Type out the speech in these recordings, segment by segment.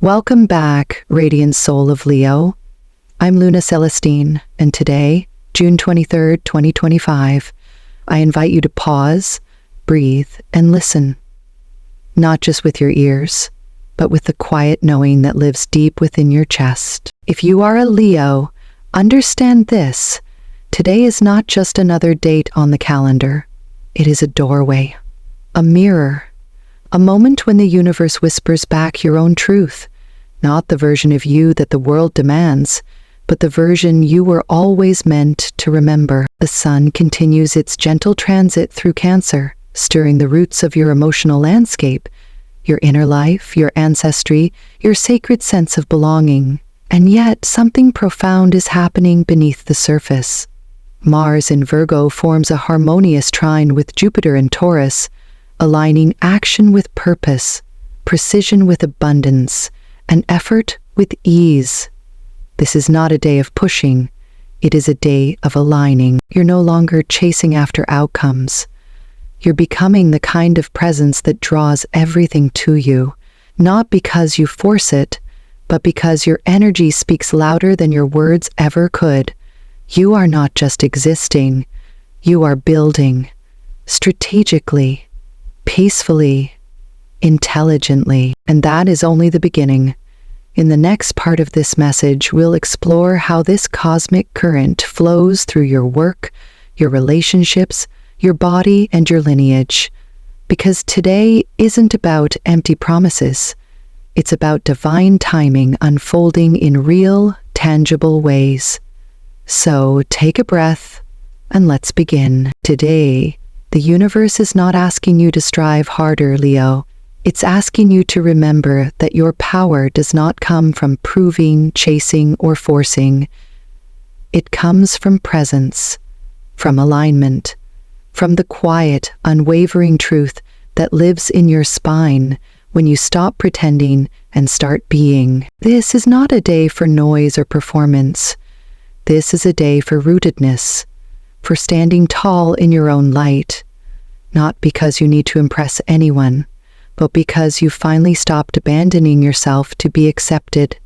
Welcome back, radiant soul of Leo. I'm Luna Celestine, and today, June 23rd, 2025, I invite you to pause, breathe, and listen. Not just with your ears, but with the quiet knowing that lives deep within your chest. If you are a Leo, understand this. Today is not just another date on the calendar. It is a doorway, a mirror, a moment when the universe whispers back your own truth, not the version of you that the world demands, but the version you were always meant to remember. The sun continues its gentle transit through Cancer, stirring the roots of your emotional landscape, your inner life, your ancestry, your sacred sense of belonging. And yet, something profound is happening beneath the surface. Mars in Virgo forms a harmonious trine with Jupiter in Taurus, aligning action with purpose, precision with abundance, and effort with ease. This is not a day of pushing, it is a day of aligning. You're no longer chasing after outcomes. You're becoming the kind of presence that draws everything to you, not because you force it, but because your energy speaks louder than your words ever could. You are not just existing, you are building, strategically, peacefully, intelligently, and that is only the beginning. In the next part of this message, we'll explore how this cosmic current flows through your work, your relationships, your body, and your lineage. Because today isn't about empty promises. It's about divine timing unfolding in real, tangible ways. So take a breath and let's begin. Today, the universe is not asking you to strive harder, Leo. It's asking you to remember that your power does not come from proving, chasing, or forcing. It comes from presence, from alignment, from the quiet, unwavering truth that lives in your spine when you stop pretending and start being. This is not a day for noise or performance. This is a day for rootedness, for standing tall in your own light, not because you need to impress anyone, but because you finally stopped abandoning yourself to be accepted.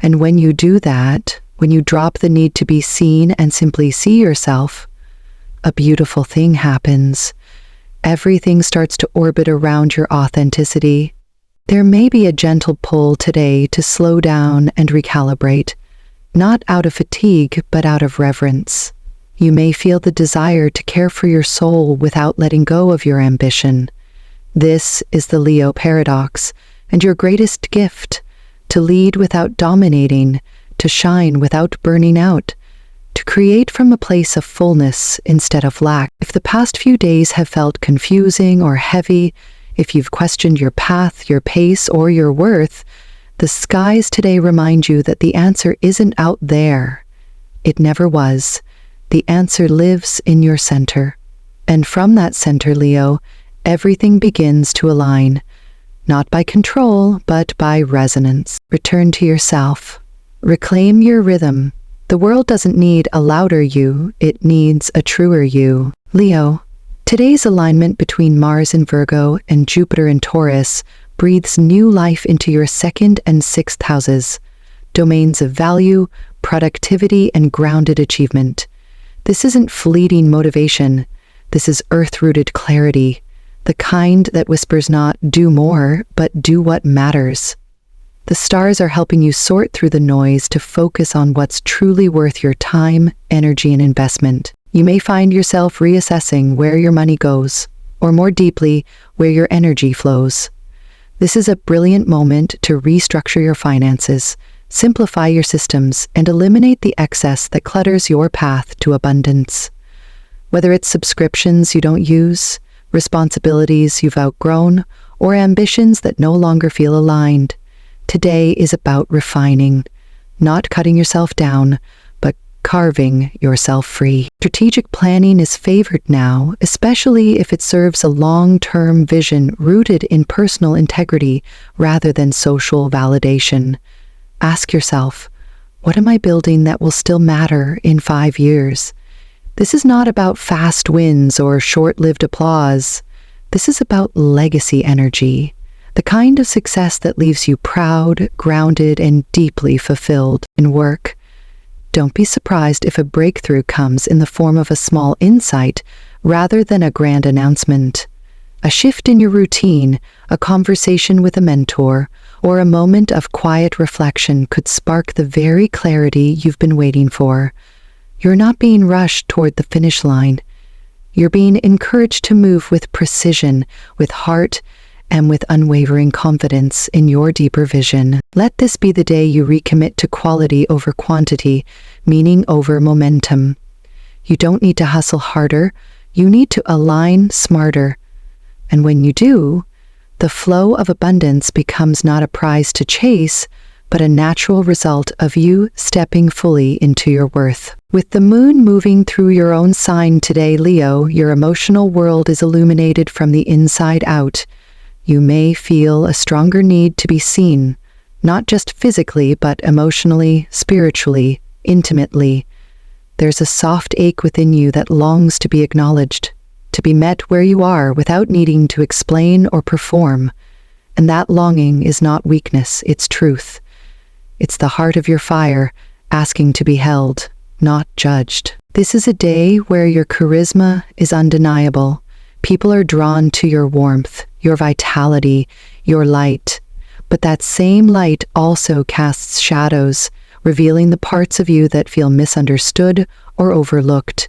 And when you do that, when you drop the need to be seen and simply see yourself, a beautiful thing happens. Everything starts to orbit around your authenticity. There may be a gentle pull today to slow down and recalibrate, not out of fatigue, but out of reverence. You may feel the desire to care for your soul without letting go of your ambition. This is the Leo paradox, and your greatest gift: to lead without dominating, to shine without burning out, to create from a place of fullness instead of lack. If the past few days have felt confusing or heavy, if you've questioned your path, your pace, or your worth, the skies today remind you that the answer isn't out there. It never was. The answer lives in your center. And from that center, Leo, everything begins to align, not by control, but by resonance. Return to yourself. Reclaim your rhythm. The world doesn't need a louder you, it needs a truer you. Leo, today's alignment between Mars in Virgo and Jupiter in Taurus breathes new life into your 2nd and 6th houses, domains of value, productivity, and grounded achievement. This isn't fleeting motivation. This is earth-rooted clarity, the kind that whispers not "do more," but "do what matters." The stars are helping you sort through the noise to focus on what's truly worth your time, energy, and investment. You may find yourself reassessing where your money goes, or more deeply, where your energy flows. This is a brilliant moment to restructure your finances, simplify your systems, and eliminate the excess that clutters your path to abundance. Whether it's subscriptions you don't use, responsibilities you've outgrown, or ambitions that no longer feel aligned, today is about refining, not cutting yourself down, but carving yourself free. Strategic planning is favored now, especially if it serves a long-term vision rooted in personal integrity rather than social validation. Ask yourself, what am I building that will still matter in 5 years? This is not about fast wins or short-lived applause. This is about legacy energy, The kind of success that leaves you proud, grounded, and deeply fulfilled in work. Don't be surprised if a breakthrough comes in the form of a small insight rather than a grand announcement. A shift in your routine, a conversation with a mentor, or a moment of quiet reflection could spark the very clarity you've been waiting for. You're not being rushed toward the finish line. You're being encouraged to move with precision, with heart, and with unwavering confidence in your deeper vision. Let this be the day you recommit to quality over quantity, meaning over momentum. You don't need to hustle harder, you need to align smarter. And when you do, the flow of abundance becomes not a prize to chase, but a natural result of you stepping fully into your worth. With the moon moving through your own sign today, Leo, your emotional world is illuminated from the inside out. You may feel a stronger need to be seen, not just physically, but emotionally, spiritually, intimately. There's a soft ache within you that longs to be acknowledged, to be met where you are without needing to explain or perform. And that longing is not weakness, it's truth. It's the heart of your fire, asking to be held, not judged. This is a day where your charisma is undeniable. People are drawn to your warmth, your vitality, your light. But that same light also casts shadows, revealing the parts of you that feel misunderstood or overlooked.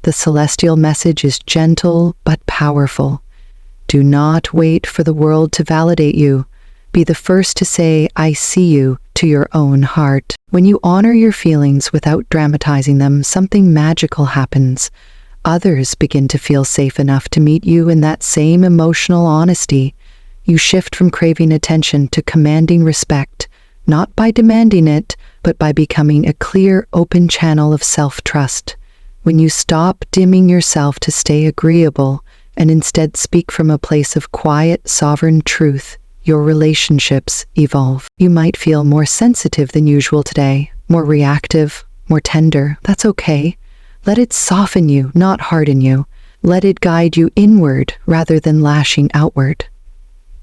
The celestial message is gentle but powerful. Do not wait for the world to validate you. Be the first to say, "I see you," to your own heart. When you honor your feelings without dramatizing them, something magical happens. Others begin to feel safe enough to meet you in that same emotional honesty. You shift from craving attention to commanding respect, not by demanding it, but by becoming a clear, open channel of self-trust. When you stop dimming yourself to stay agreeable and instead speak from a place of quiet, sovereign truth, your relationships evolve. You might feel more sensitive than usual today, more reactive, more tender. That's okay. Let it soften you, not harden you. Let it guide you inward rather than lashing outward.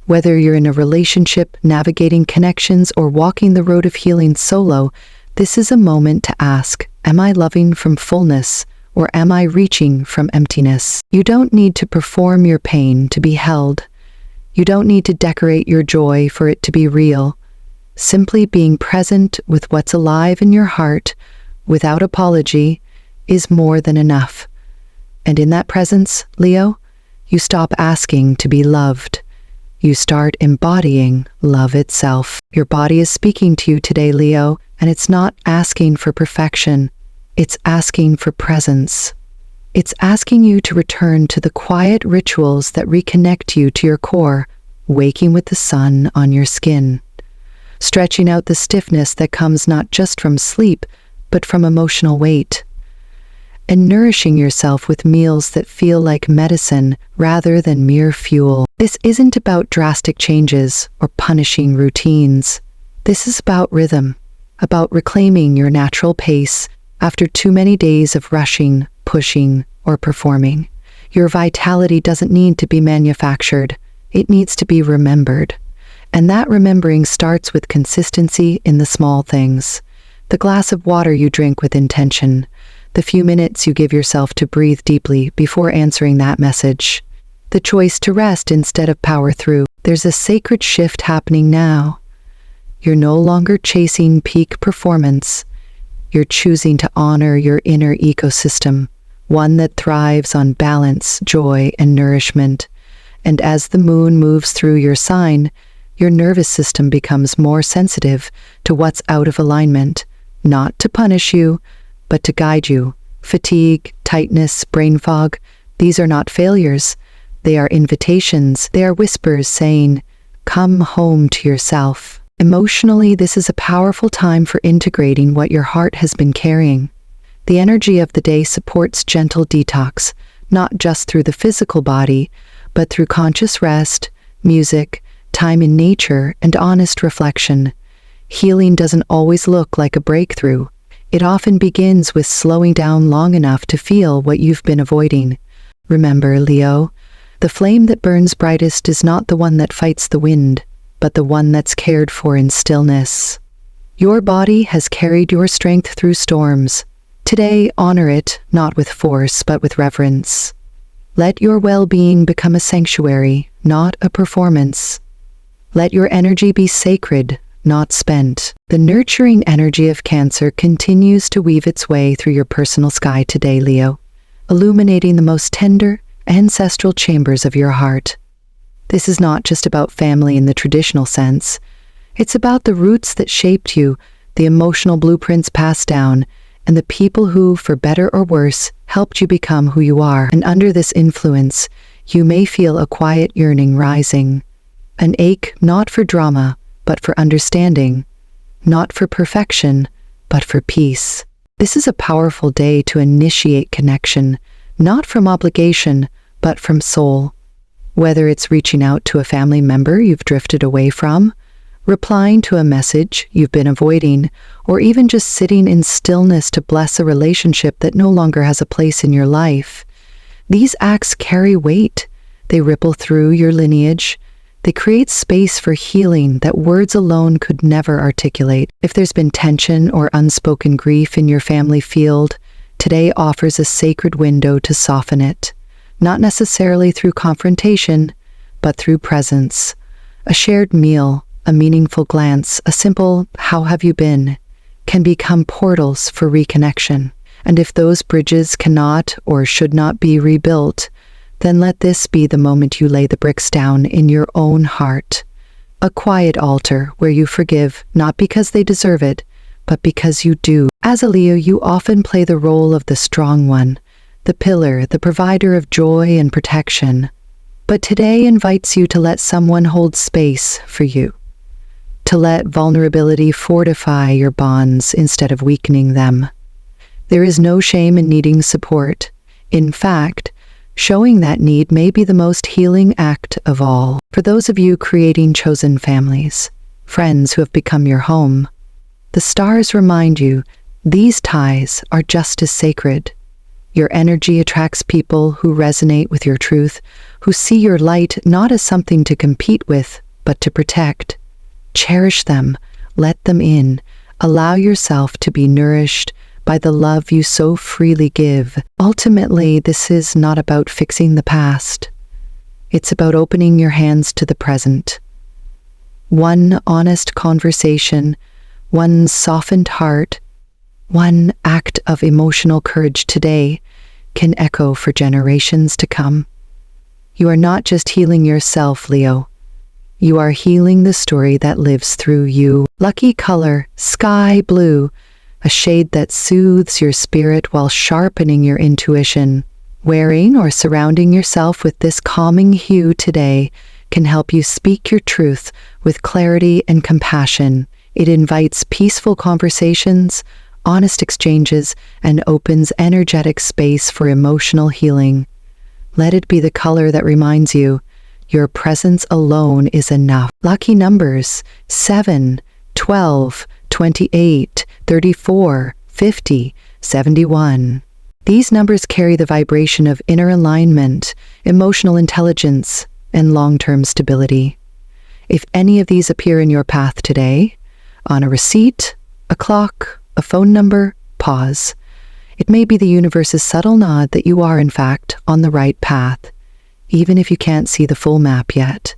Whether you're in a relationship, navigating connections, or walking the road of healing solo, this is a moment to ask, am I loving from fullness, or am I reaching from emptiness? You don't need to perform your pain to be held. You don't need to decorate your joy for it to be real. Simply being present with what's alive in your heart, without apology, is more than enough. And in that presence, Leo, you stop asking to be loved. You start embodying love itself. Your body is speaking to you today, Leo, and it's not asking for perfection. It's asking for presence. It's asking you to return to the quiet rituals that reconnect you to your core, waking with the sun on your skin, stretching out the stiffness that comes not just from sleep, but from emotional weight, and nourishing yourself with meals that feel like medicine rather than mere fuel. This isn't about drastic changes or punishing routines. This is about rhythm, about reclaiming your natural pace after too many days of rushing, pushing, or performing. Your vitality doesn't need to be manufactured. It needs to be remembered. And that remembering starts with consistency in the small things. The glass of water you drink with intention. The few minutes you give yourself to breathe deeply before answering that message. The choice to rest instead of power through. There's a sacred shift happening now. You're no longer chasing peak performance. You're choosing to honor your inner ecosystem, one that thrives on balance, joy, and nourishment. And as the moon moves through your sign, your nervous system becomes more sensitive to what's out of alignment, not to punish you, but to guide you. Fatigue, tightness, brain fog, these are not failures. They are invitations. They are whispers saying, come home to yourself. Emotionally, this is a powerful time for integrating what your heart has been carrying. The energy of the day supports gentle detox, not just through the physical body, but through conscious rest, music, time in nature, and honest reflection. Healing doesn't always look like a breakthrough. It often begins with slowing down long enough to feel what you've been avoiding. Remember, Leo, The flame that burns brightest is not the one that fights the wind, but the one that's cared for in stillness. Your body has carried your strength through storms. Today, honor it, not with force, but with reverence. Let your well-being become a sanctuary, not a performance. Let your energy be sacred, not spent. The nurturing energy of Cancer continues to weave its way through your personal sky today, Leo, illuminating the most tender, ancestral chambers of your heart. This is not just about family in the traditional sense. It's about the roots that shaped you, the emotional blueprints passed down, and the people who, for better or worse, helped you become who you are. And under this influence, you may feel a quiet yearning rising, an ache not for drama, but for understanding, not for perfection, but for peace. This is a powerful day to initiate connection, not from obligation, but from soul. Whether it's reaching out to a family member you've drifted away from, replying to a message you've been avoiding, or even just sitting in stillness to bless a relationship that no longer has a place in your life. These acts carry weight. They ripple through your lineage. They create space for healing that words alone could never articulate. If there's been tension or unspoken grief in your family field, today offers a sacred window to soften it, not necessarily through confrontation, but through presence. A shared meal, a meaningful glance, a simple "how have you been?" can become portals for reconnection. And if those bridges cannot or should not be rebuilt, then let this be the moment you lay the bricks down in your own heart. A quiet altar where you forgive, not because they deserve it, but because you do. As a Leo, you often play the role of the strong one, the pillar, the provider of joy and protection. But today invites you to let someone hold space for you, to let vulnerability fortify your bonds instead of weakening them. There is no shame in needing support. In fact, showing that need may be the most healing act of all. For those of you creating chosen families, friends who have become your home, the stars remind you these ties are just as sacred. Your energy attracts people who resonate with your truth, who see your light not as something to compete with, but to protect. Cherish them, let them in, allow yourself to be nourished by the love you so freely give. Ultimately, this is not about fixing the past. It's about opening your hands to the present. One honest conversation, one softened heart, one act of emotional courage today can echo for generations to come. You are not just healing yourself, Leo. You are healing the story that lives through you. Lucky color, sky blue, a shade that soothes your spirit while sharpening your intuition. Wearing or surrounding yourself with this calming hue today can help you speak your truth with clarity and compassion. It invites peaceful conversations, honest exchanges, and opens energetic space for emotional healing. Let it be the color that reminds you your presence alone is enough. Lucky numbers: 7, 12, 28, 34, 50, 71. These numbers carry the vibration of inner alignment, emotional intelligence, and long-term stability. If any of these appear in your path today, on a receipt, a clock, a phone number, pause. It may be the universe's subtle nod that you are, in fact, on the right path, even if you can't see the full map yet.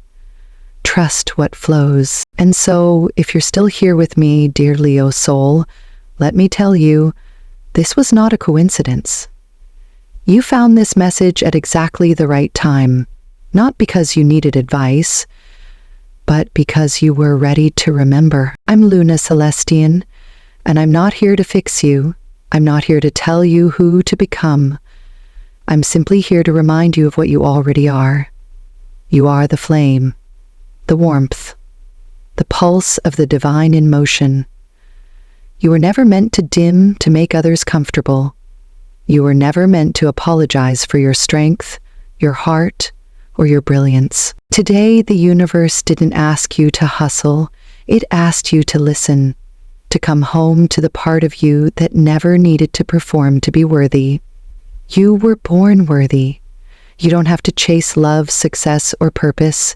Trust what flows. And so, if you're still here with me, dear Leo soul, let me tell you, this was not a coincidence. You found this message at exactly the right time, not because you needed advice, but because you were ready to remember. I'm Luna Celestian, and I'm not here to fix you. I'm not here to tell you who to become. I'm simply here to remind you of what you already are. You are the flame, the warmth, the pulse of the divine in motion. You were never meant to dim to make others comfortable. You were never meant to apologize for your strength, your heart, or your brilliance. Today, the universe didn't ask you to hustle. It asked you to listen, to come home to the part of you that never needed to perform to be worthy. You were born worthy. You don't have to chase love, success, or purpose.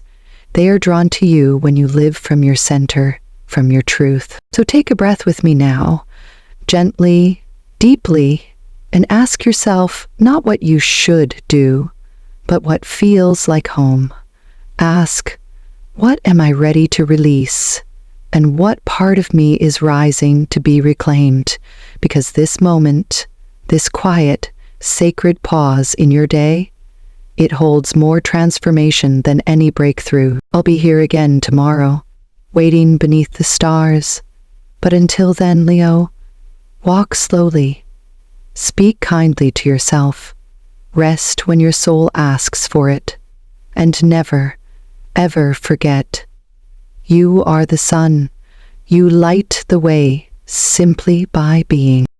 They are drawn to you when you live from your center, from your truth. So take a breath with me now, gently, deeply, and ask yourself not what you should do, but what feels like home. Ask, what am I ready to release? And what part of me is rising to be reclaimed? Because this moment, this quiet, sacred pause in your day, it holds more transformation than any breakthrough. I'll be here again tomorrow, waiting beneath the stars. But until then, Leo, walk slowly. Speak kindly to yourself. Rest when your soul asks for it. And never, ever forget, you are the sun. You light the way simply by being.